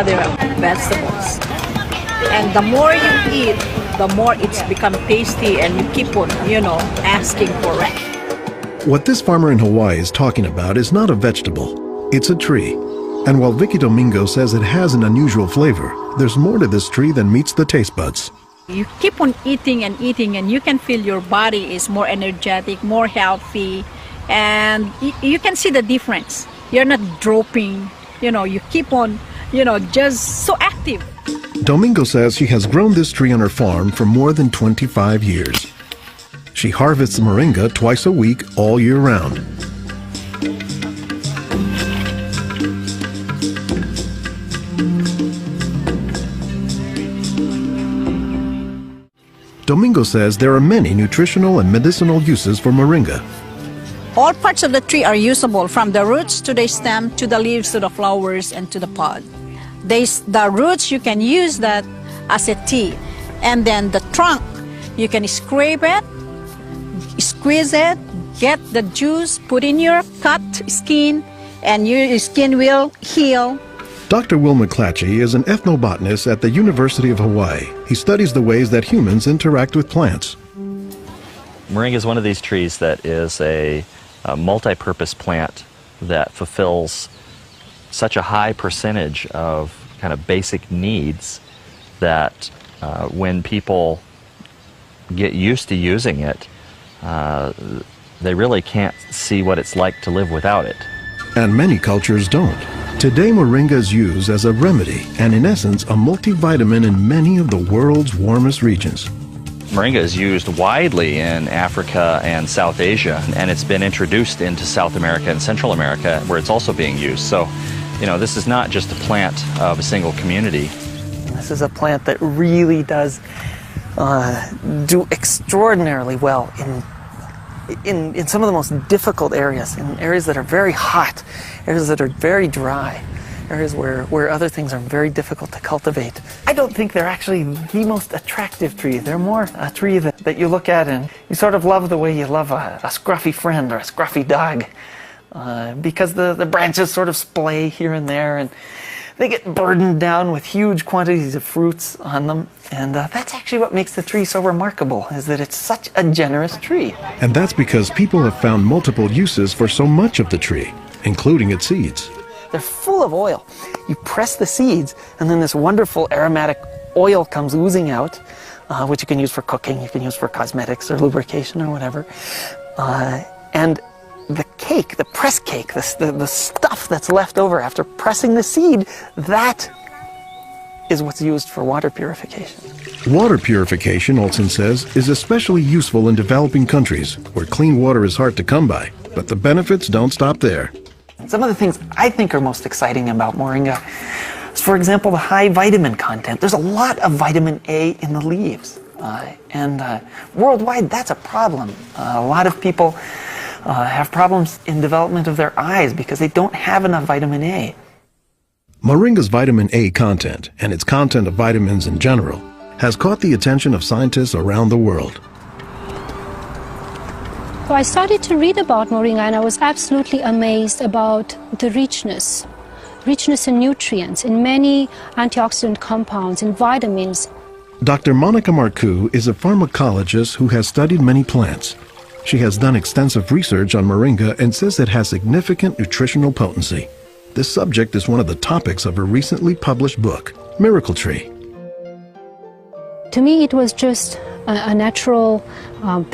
other vegetables. And the more you eat, the more it's become tasty and you keep on, asking for it. What this farmer in Hawaii is talking about is not a vegetable, it's a tree. And while Vicky Domingo says it has an unusual flavor, there's more to this tree than meets the taste buds. You keep on eating and eating and you can feel your body is more energetic, more healthy, and you can see the difference. You're not dropping, you keep on, just so active. Domingo says she has grown this tree on her farm for more than 25 years. She harvests moringa twice a week all year round. Domingo says there are many nutritional and medicinal uses for moringa. All parts of the tree are usable, from the roots to the stem, to the leaves, to the flowers, and to the pod. The roots, you can use that as a tea. And then the trunk, you can scrape it, squeeze it, get the juice, put in your cut skin, and your skin will heal. Dr. Will McClatchy is an ethnobotanist at the University of Hawaii. He studies the ways that humans interact with plants. Moringa is one of these trees that is a multi-purpose plant that fulfills such a high percentage of kind of basic needs that when people get used to using it, they really can't see what it's like to live without it. And many cultures don't. Today, moringa is used as a remedy and, in essence, a multivitamin in many of the world's warmest regions. Moringa is used widely in Africa and South Asia, and it's been introduced into South America and Central America, where it's also being used. So, this is not just a plant of a single community. This is a plant that really does do extraordinarily well in some of the most difficult areas, in areas that are very hot, areas that are very dry, areas where other things are very difficult to cultivate. I don't think they're actually the most attractive tree. They're more a tree that you look at and you sort of love the way you love a scruffy friend or a scruffy dog, because the branches sort of splay here and there, and they get burdened down with huge quantities of fruits on them. And that's actually what makes the tree so remarkable, is that it's such a generous tree. And that's because people have found multiple uses for so much of the tree, including its seeds. They're full of oil. You press the seeds, and then this wonderful aromatic oil comes oozing out, which you can use for cooking, you can use for cosmetics or lubrication or whatever. And the cake, the press cake, the stuff that's left over after pressing the seed, that is what's used for water purification. Water purification, Olson says, is especially useful in developing countries where clean water is hard to come by. But the benefits don't stop there. Some of the things I think are most exciting about moringa is, for example, the high vitamin content. There's a lot of vitamin A in the leaves. And worldwide, that's a problem. A lot of people have problems in development of their eyes because they don't have enough vitamin A. Moringa's vitamin A content, and its content of vitamins in general, has caught the attention of scientists around the world. So I started to read about moringa, and I was absolutely amazed about the richness in nutrients, in many antioxidant compounds, in vitamins. Dr. Monica Marcoux is a pharmacologist who has studied many plants. She has done extensive research on moringa and says it has significant nutritional potency. This subject is one of the topics of her recently published book, Miracle Tree. To me, it was just a natural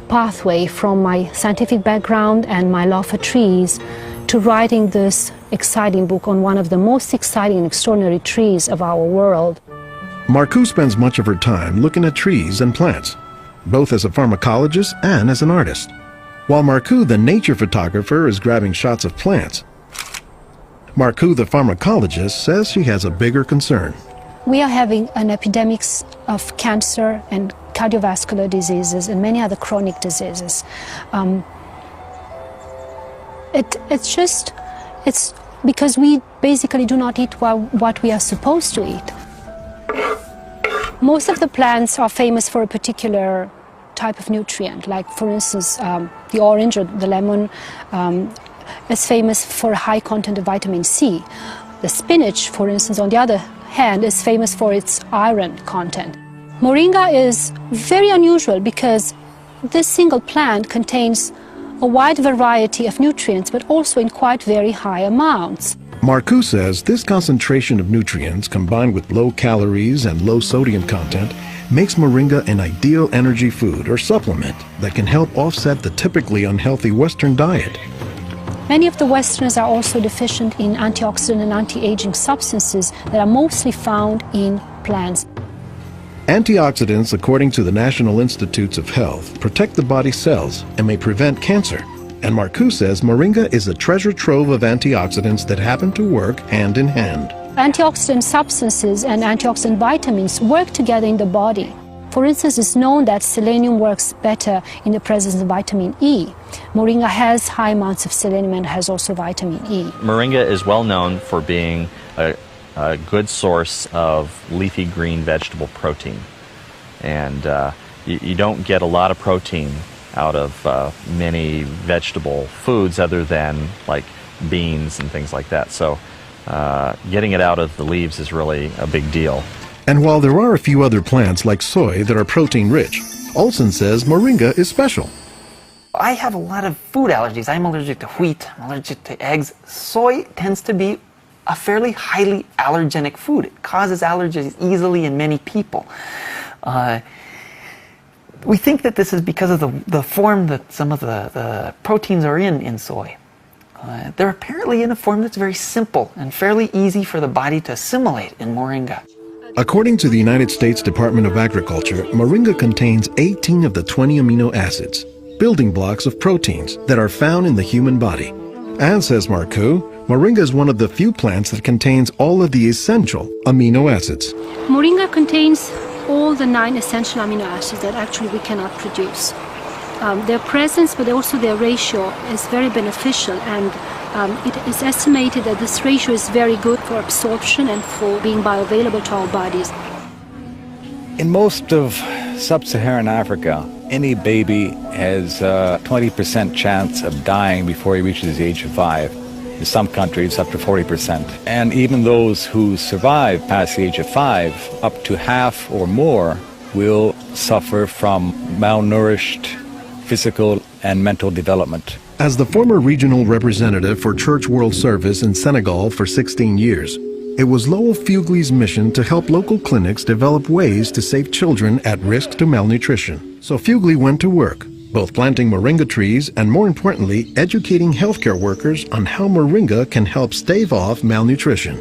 pathway from my scientific background and my love for trees to writing this exciting book on one of the most exciting and extraordinary trees of our world. Marcoux spends much of her time looking at trees and plants, both as a pharmacologist and as an artist. While Marcoux, the nature photographer, is grabbing shots of plants, Marcoux, the pharmacologist, says she has a bigger concern. We are having an epidemic of cancer and cardiovascular diseases and many other chronic diseases. It's because we basically do not eat what we are supposed to eat. Most of the plants are famous for a particular type of nutrient, like for instance the orange or the lemon is famous for a high content of vitamin C. The spinach, for instance, on the other hand is famous for its iron content. Moringa is very unusual because this single plant contains a wide variety of nutrients, but also in quite very high amounts. Markar says this concentration of nutrients combined with low calories and low sodium content makes moringa an ideal energy food or supplement that can help offset the typically unhealthy Western diet. Many of the Westerners are also deficient in antioxidant and anti-aging substances that are mostly found in plants. Antioxidants, according to the National Institutes of Health, protect the body's cells and may prevent cancer. And Markar says moringa is a treasure trove of antioxidants that happen to work hand in hand. Antioxidant substances and antioxidant vitamins work together in the body. For instance, it's known that selenium works better in the presence of vitamin E. Moringa has high amounts of selenium and has also vitamin E. Moringa is well known for being a good source of leafy green vegetable protein. And you don't get a lot of protein out of many vegetable foods other than like beans and things like that. So getting it out of the leaves is really a big deal. And while there are a few other plants like soy that are protein rich, Olson says moringa is special. I have a lot of food allergies. I'm allergic to wheat, I'm allergic to eggs. Soy tends to be a fairly highly allergenic food. It causes allergies easily in many people. We think that this is because of the form that some of the proteins are in soy. They're apparently in a form that's very simple and fairly easy for the body to assimilate in moringa. According to the United States Department of Agriculture, moringa contains 18 of the 20 amino acids, building blocks of proteins that are found in the human body. And says Markar, moringa is one of the few plants that contains all of the essential amino acids. Moringa contains all the 9 essential amino acids that actually we cannot produce. Their presence, but also their ratio, is very beneficial, and it is estimated that this ratio is very good for absorption and for being bioavailable to our bodies. In most of sub-Saharan Africa, any baby has a 20% chance of dying before he reaches the age of 5. In some countries, up to 40%. And even those who survive past the age of 5, up to half or more will suffer from malnourished physical and mental development. As the former regional representative for Church World Service in Senegal for 16 years, it was Lowell Fugley's mission to help local clinics develop ways to save children at risk to malnutrition. So Fugley went to work, both planting moringa trees and, more importantly, educating healthcare workers on how moringa can help stave off malnutrition.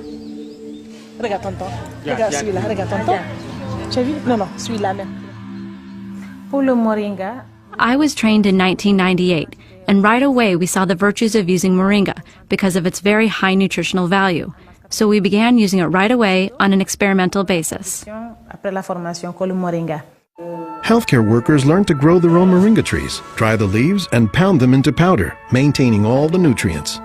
Regarde tonton. Regarde celui-là. Regarde tonton. Tu as vu? Non, non, celui-là même. Pour le moringa. I was trained in 1998, and right away we saw the virtues of using moringa because of its very high nutritional value. So we began using it right away on an experimental basis. Après la formation, con le moringa. Healthcare workers learned to grow their own moringa trees, dry the leaves, and pound them into powder, maintaining all the nutrients.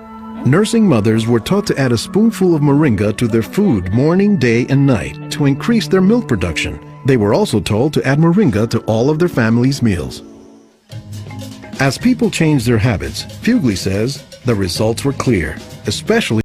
Nursing mothers were taught to add a spoonful of moringa to their food morning, day, and night to increase their milk production. They were also told to add moringa to all of their family's meals. As people changed their habits, Fugley says the results were clear, especially